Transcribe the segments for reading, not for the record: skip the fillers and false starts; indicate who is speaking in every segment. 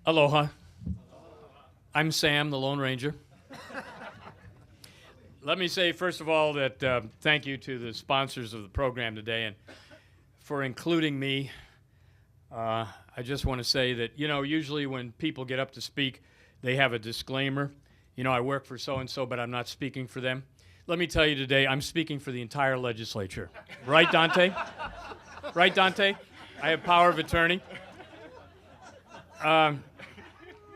Speaker 1: Aloha. I'm Sam, the Lone Ranger. Let me say, first of all, that thank you to the sponsors of the program today and for including me. I just want to say that, usually when people get up to speak, they have a disclaimer. I work for so-and-so, but I'm not speaking for them. Let me tell you today, I'm speaking for the entire legislature. Right, Dante? Right, Dante? I have power of attorney.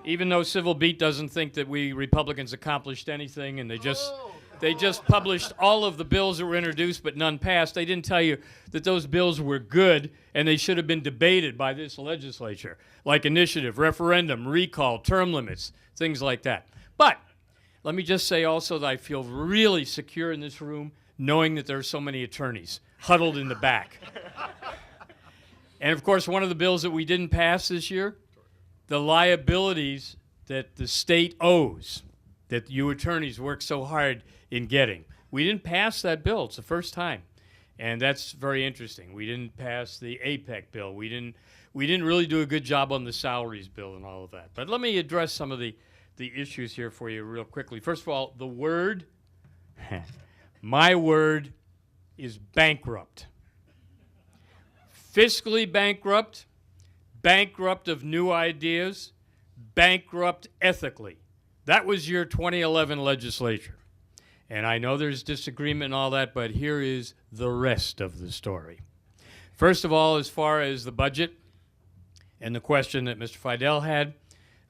Speaker 1: Even though Civil Beat doesn't think that we Republicans accomplished anything, and they just published all of the bills that were introduced but none passed, they didn't tell you that those bills were good and they should have been debated by this legislature, like initiative, referendum, recall, term limits, things like that. But let me just say also that I feel really secure in this room knowing that there are so many attorneys huddled in the back. And of course, one of the bills that we didn't pass this year, the liabilities that the state owes, that you attorneys work so hard in getting. We didn't pass that bill. It's the first time. And that's very interesting. We didn't pass the APEC bill. We didn't really do a good job on the salaries bill and all of that. But let me address some of the issues here for you real quickly. First of all, the word, my word, is bankrupt. Fiscally bankrupt, bankrupt of new ideas, bankrupt ethically. That was your 2011 legislature. And I know there's disagreement and all that, but here is the rest of the story. First of all, as far as the budget and the question that Mr. Fidell had,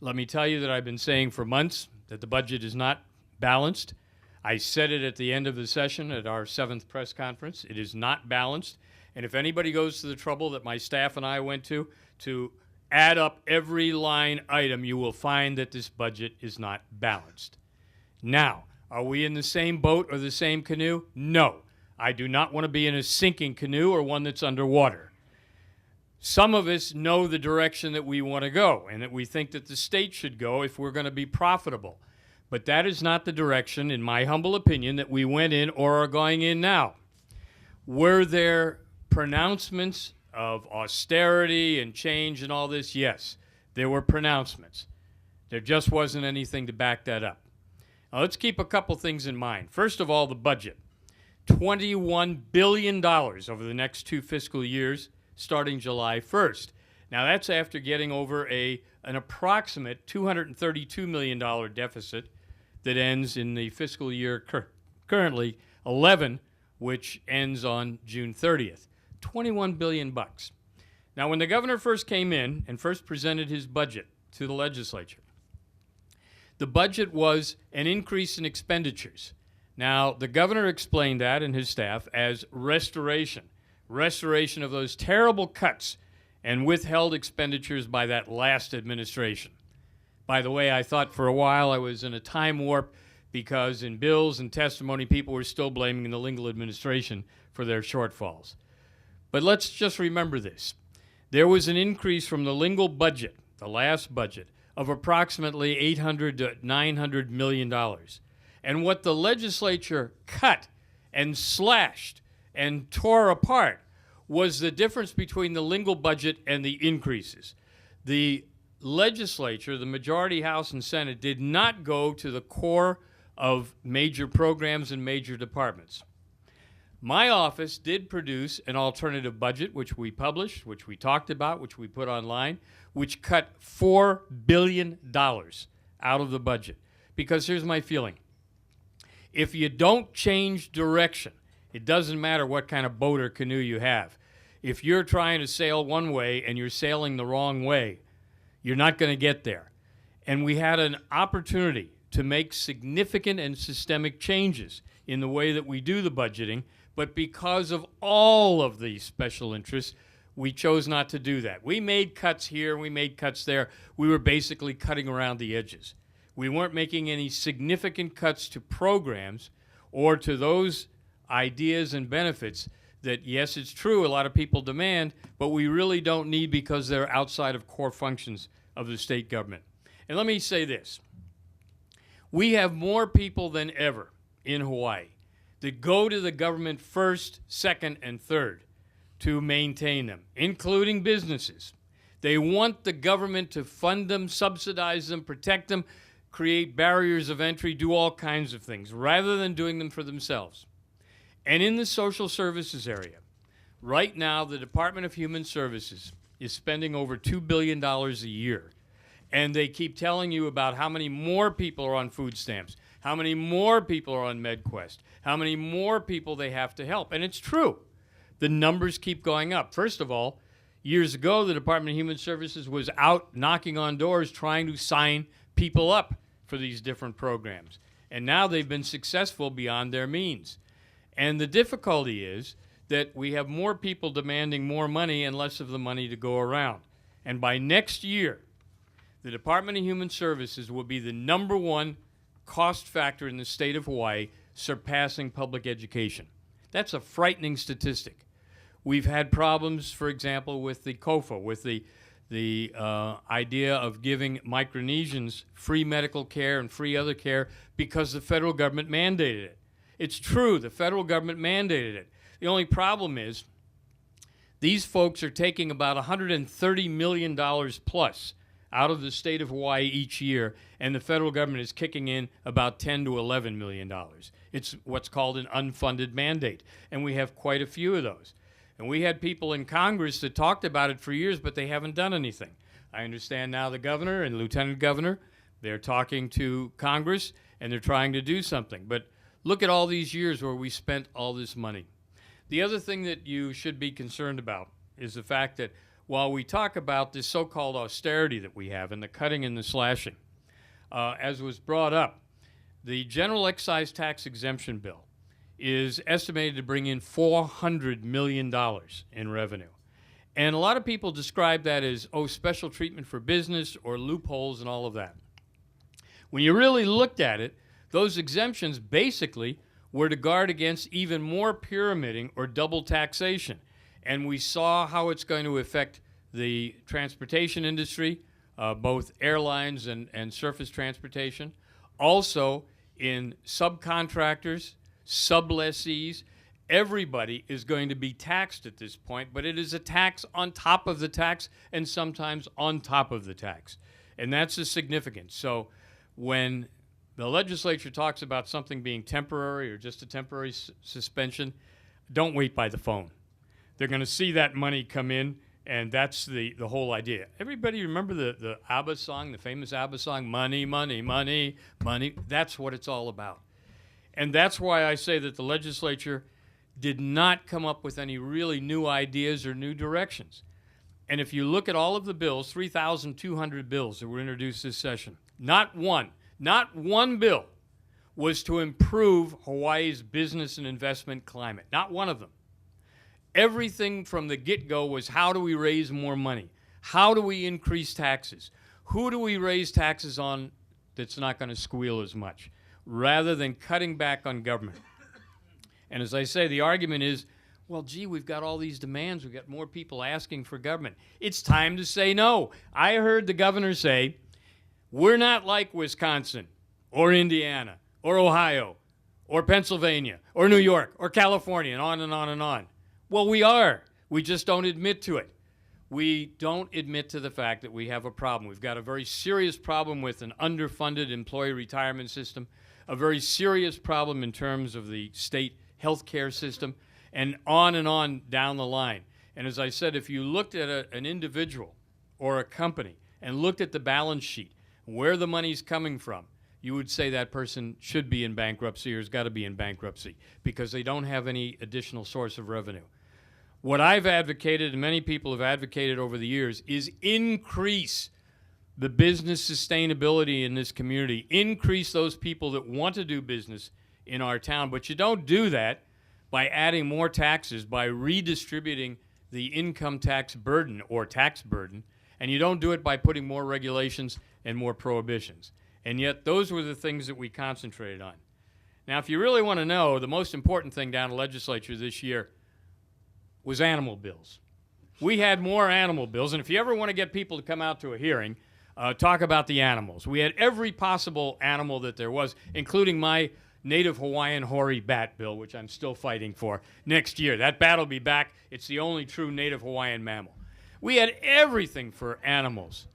Speaker 1: let me tell you that I've been saying for months that the budget is not balanced. I said it at the end of the session at our 7th press conference. It is not balanced. And if anybody goes to the trouble that my staff and I went to add up every line item, you will find that this budget is not balanced. Now, are we in the same boat or the same canoe? No. I do not want to be in a sinking canoe or one that's underwater. Some of us know the direction that we want to go and that we think that the state should go if we're going to be profitable. But that is not the direction, in my humble opinion, that we went in or are going in now. Were there pronouncements of austerity and change and all this? Yes, there were pronouncements. There just wasn't anything to back that up. Now, let's keep a couple things in mind. First of all, the budget. $21 billion over the next 2 fiscal years, starting July 1st. Now, that's after getting over an approximate $232 million deficit that ends in the fiscal year currently 11, which ends on June 30th. 21 billion bucks. Now, when the governor first came in and first presented his budget to the legislature, the budget was an increase in expenditures. Now, the governor explained that and his staff as restoration of those terrible cuts and withheld expenditures by that last administration. By the way, I thought for a while I was in a time warp because in bills and testimony, people were still blaming the Lingle administration for their shortfalls. But let's just remember this. There was an increase from the Lingle budget, the last budget, of approximately $800 to $900 million. And what the legislature cut and slashed and tore apart was the difference between the Lingle budget and the increases. The legislature, the majority House and Senate, did not go to the core of major programs and major departments. My office did produce an alternative budget, which we published, which we talked about, which we put online, which cut $4 billion out of the budget. Because here's my feeling. If you don't change direction, it doesn't matter what kind of boat or canoe you have. If you're trying to sail one way and you're sailing the wrong way, you're not going to get there. And we had an opportunity to make significant and systemic changes in the way that we do the budgeting, but because of all of these special interests, we chose not to do that. We made cuts here, we made cuts there. We were basically cutting around the edges. We weren't making any significant cuts to programs or to those ideas and benefits that, yes, it's true, a lot of people demand, but we really don't need because they're outside of core functions of the state government. And let me say this. We have more people than ever in Hawaii that go to the government first, second, and third to maintain them, including businesses. They want the government to fund them, subsidize them, protect them, create barriers of entry, do all kinds of things, rather than doing them for themselves. And in the social services area, right now, the Department of Human Services is spending over $2 billion a year. And they keep telling you about how many more people are on food stamps, how many more people are on MedQuest, how many more people they have to help. And it's true. The numbers keep going up. First of all, years ago, the Department of Human Services was out knocking on doors trying to sign people up for these different programs. And now they've been successful beyond their means. And the difficulty is that we have more people demanding more money and less of the money to go around. And by next year, the Department of Human Services will be the #1 cost factor in the state of Hawaii, surpassing public education. That's a frightening statistic. We've had problems, for example, with the COFA, with the idea of giving Micronesians free medical care and free other care because the federal government mandated it. It's true, the federal government mandated it. The only problem is these folks are taking about $130 million plus out of the state of Hawaii each year, and the federal government is kicking in about $10 to $11 million. It's what's called an unfunded mandate, and we have quite a few of those. And we had people in Congress that talked about it for years, but they haven't done anything. I understand now the governor and lieutenant governor, they're talking to Congress, and they're trying to do something. But look at all these years where we spent all this money. The other thing that you should be concerned about is the fact that while we talk about this so-called austerity that we have and the cutting and the slashing, as was brought up, the general excise tax exemption bill is estimated to bring in $400 million in revenue. And a lot of people describe that as, special treatment for business or loopholes and all of that. When you really looked at it, those exemptions basically were to guard against even more pyramiding or double taxation. And we saw how it's going to affect the transportation industry, both airlines and surface transportation. Also in subcontractors, sublessees, everybody is going to be taxed at this point, but it is a tax on top of the tax and sometimes on top of the tax. And that's the significance. So when the legislature talks about something being temporary or just a temporary suspension, don't wait by the phone. They're going to see that money come in, and that's the whole idea. Everybody remember the ABBA song, the famous ABBA song, money, money, money, money? That's what it's all about. And that's why I say that the legislature did not come up with any really new ideas or new directions. And if you look at all of the bills, 3,200 bills that were introduced this session, not one bill was to improve Hawaii's business and investment climate. Not one of them. Everything from the get-go was how do we raise more money? How do we increase taxes? Who do we raise taxes on that's not going to squeal as much? Rather than cutting back on government. And as I say, the argument is, well, gee, we've got all these demands. We've got more people asking for government. It's time to say no. I heard the governor say, we're not like Wisconsin or Indiana or Ohio or Pennsylvania or New York or California and on and on and on. Well, we are. We just don't admit to it. We don't admit to the fact that we have a problem. We've got a very serious problem with an underfunded employee retirement system, a very serious problem in terms of the state health care system, and on down the line. And as I said, if you looked at an individual or a company and looked at the balance sheet, where the money's coming from, you would say that person should be in bankruptcy or has got to be in bankruptcy because they don't have any additional source of revenue. What I've advocated, and many people have advocated over the years, is increase the business sustainability in this community. Increase those people that want to do business in our town. But you don't do that by adding more taxes, by redistributing the income tax burden or tax burden, and you don't do it by putting more regulations and more prohibitions. And yet those were the things that we concentrated on. Now, if you really want to know, the most important thing down the legislature this year was animal bills. We had more animal bills, and if you ever want to get people to come out to a hearing, talk about the animals. We had every possible animal that there was, including my native Hawaiian hoary bat bill, which I'm still fighting for next year. That bat will be back. It's the only true native Hawaiian mammal. We had everything for animals.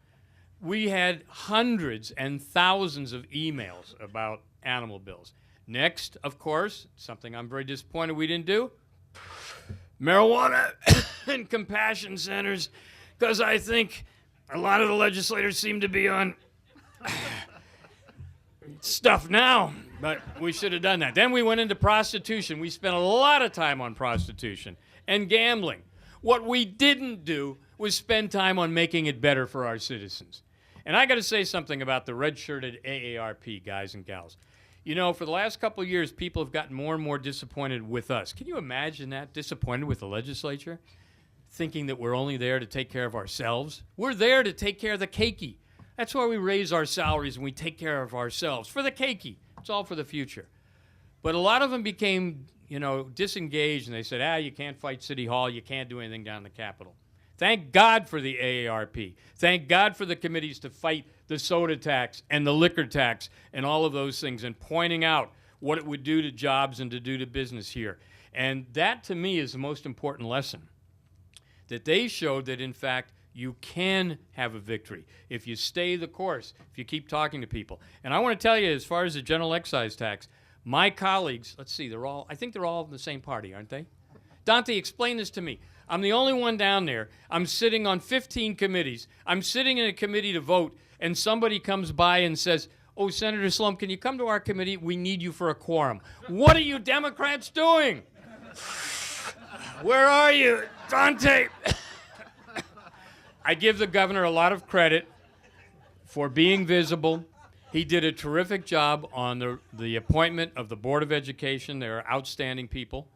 Speaker 1: We had hundreds and thousands of emails about animal bills. Next, of course, something I'm very disappointed we didn't do, marijuana and compassion centers, because I think a lot of the legislators seem to be on stuff now, but we should have done that. Then we went into prostitution. We spent a lot of time on prostitution and gambling. What we didn't do was spend time on making it better for our citizens. And I got to say something about the red-shirted AARP guys and gals. You know, for the last couple of years, people have gotten more and more disappointed with us. Can you imagine that? Disappointed with the legislature? Thinking that we're only there to take care of ourselves? We're there to take care of the keiki. That's why we raise our salaries and we take care of ourselves. For the keiki. It's all for the future. But a lot of them became, disengaged, and they said, you can't fight City Hall. You can't do anything down in the Capitol. Thank God for the AARP. Thank God for the committees to fight the soda tax and the liquor tax and all of those things and pointing out what it would do to jobs and to do to business here. And that, to me, is the most important lesson, that they showed that, in fact, you can have a victory if you stay the course, if you keep talking to people. And I want to tell you, as far as the general excise tax, my colleagues, let's see, I think they're all in the same party, aren't they? Dante, explain this to me. I'm the only one down there. I'm sitting on 15 committees. I'm sitting in a committee to vote, and somebody comes by and says, oh, Senator Slom, can you come to our committee? We need you for a quorum. What are you Democrats doing? Where are you, Dante? I give the governor a lot of credit for being visible. He did a terrific job on the appointment of the Board of Education. They're outstanding people.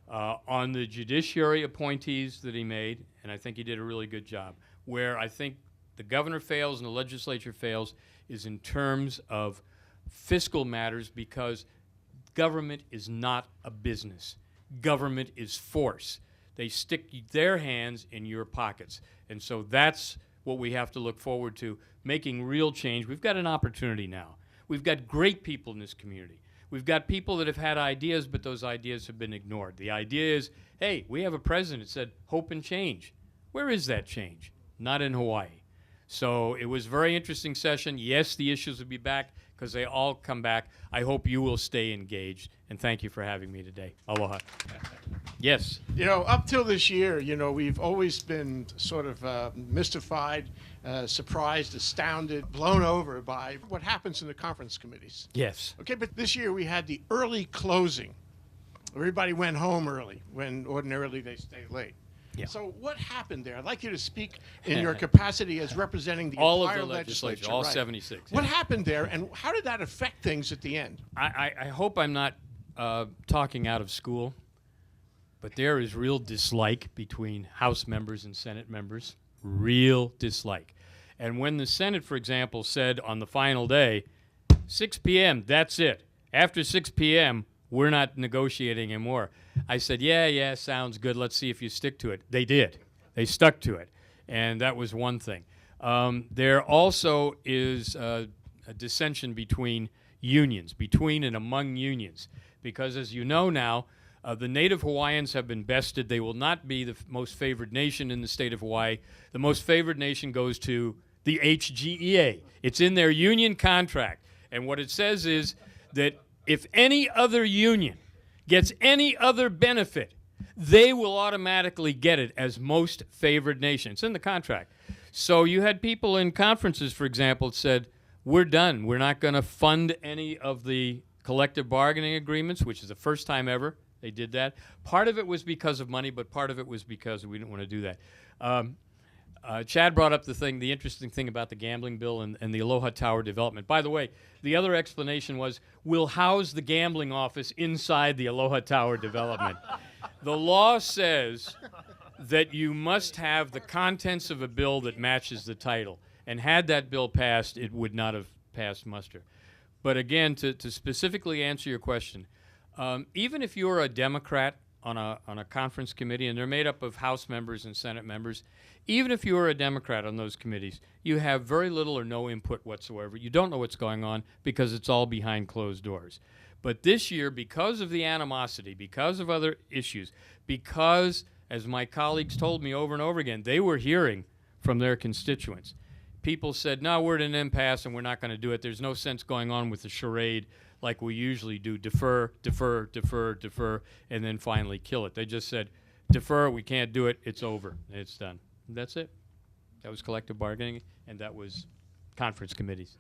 Speaker 1: On the judiciary appointees that he made, and I think he did a really good job. Where I think the governor fails and the legislature fails is in terms of fiscal matters, because government is not a business. Government is force. They stick their hands in your pockets. And so that's what we have to look forward to, making real change. We've got an opportunity now. We've got great people in this community. We've got people that have had ideas, but those ideas have been ignored. The idea is, hey, we have a president that said hope and change. Where is that change? Not in Hawaii. So it was a very interesting session. Yes, the issues will be back because they all come back. I hope you will stay engaged, and thank you for having me today. Aloha. Yes.
Speaker 2: Up till this year, we've always been sort of mystified, surprised, astounded, blown over by what happens in the conference committees.
Speaker 1: Yes.
Speaker 2: Okay, but this year we had the early closing. Everybody went home early when ordinarily they stay late. Yeah. So what happened there? I'd like you to speak in your capacity as representing the
Speaker 1: all
Speaker 2: entire
Speaker 1: of the
Speaker 2: legislature.
Speaker 1: All
Speaker 2: right.
Speaker 1: 76.
Speaker 2: What happened there, and how did that affect things at the end?
Speaker 1: I hope I'm not talking out of school, but there is real dislike between House members and Senate members, real dislike. And when the Senate, for example, said on the final day, 6 p.m., that's it. After 6 p.m., we're not negotiating anymore. I said, yeah, sounds good. Let's see if you stick to it. They did. They stuck to it. And that was one thing. There also is a dissension between unions, between and among unions. Because as you know now, the Native Hawaiians have been bested. They will not be the most favored nation in the state of Hawaii. The most favored nation goes to the HGEA. It's in their union contract. And what it says is that if any other union gets any other benefit, they will automatically get it as most favored nation. It's in the contract. So you had people in conferences, for example, that said, we're done. We're not going to fund any of the collective bargaining agreements, which is the first time ever they did that. Part of it was because of money, but part of it was because we didn't want to do that. Chad brought up the interesting thing about the gambling bill and the Aloha Tower development. By the way, the other explanation was we'll house the gambling office inside the Aloha Tower development. The law says that you must have the contents of a bill that matches the title. And had that bill passed, it would not have passed muster. But again, to specifically answer your question, even if you're a Democrat on a conference committee, and they're made up of House members and Senate members, even if you are a Democrat on those committees, you have very little or no input whatsoever. You don't know what's going on because it's all behind closed doors. But this year, because of the animosity, because of other issues, because as my colleagues told me over and over again, they were hearing from their constituents. People said, no, we're at an impasse and we're not going to do it. There's no sense going on with the charade like we usually do, defer, defer, defer, defer, and then finally kill it. They just said, defer, we can't do it, it's over, it's done. And that's it. That was collective bargaining, and that was conference committees.